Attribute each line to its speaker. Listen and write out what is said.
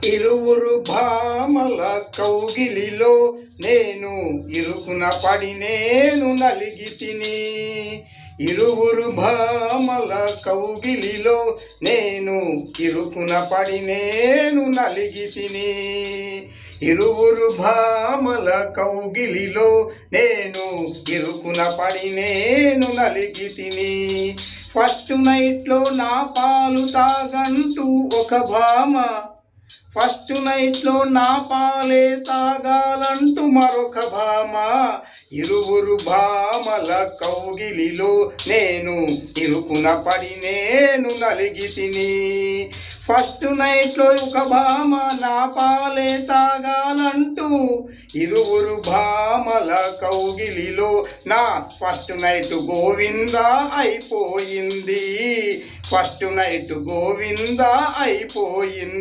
Speaker 1: ఇరువురు భామల కౌగిలిలో నేను ఇరుకున పడి నేను నలిగి తిని. ఇరువురు భామల కౌగిలిలో నేను ఇరుకున పడి నేను నలిగి తిని. ఇరువురు భామల కౌగిలిలో నేను ఇరుకున పడి నేను నలిగి తిని. ఫస్ట్ నైట్లో నా పాలు తాగంటూ ఒక భామ, ఫస్ట్ నైట్లో నా పాలే తాగాలంటూ మరొక భామ. ఇరువురు భామల కౌగిలిలో నేను ఇరుకున పడి నేను నలిగి తిని. ఫస్ట్ నైట్లో ఒక భామ నా పాలే తాగాలంటూ ఇరువురు భామల కౌగిలిలో నా ఫస్ట్ నైట్ గోవిందా అయిపోయింది. ఫస్ట్ నైట్ గోవిందా అయిపోయింది.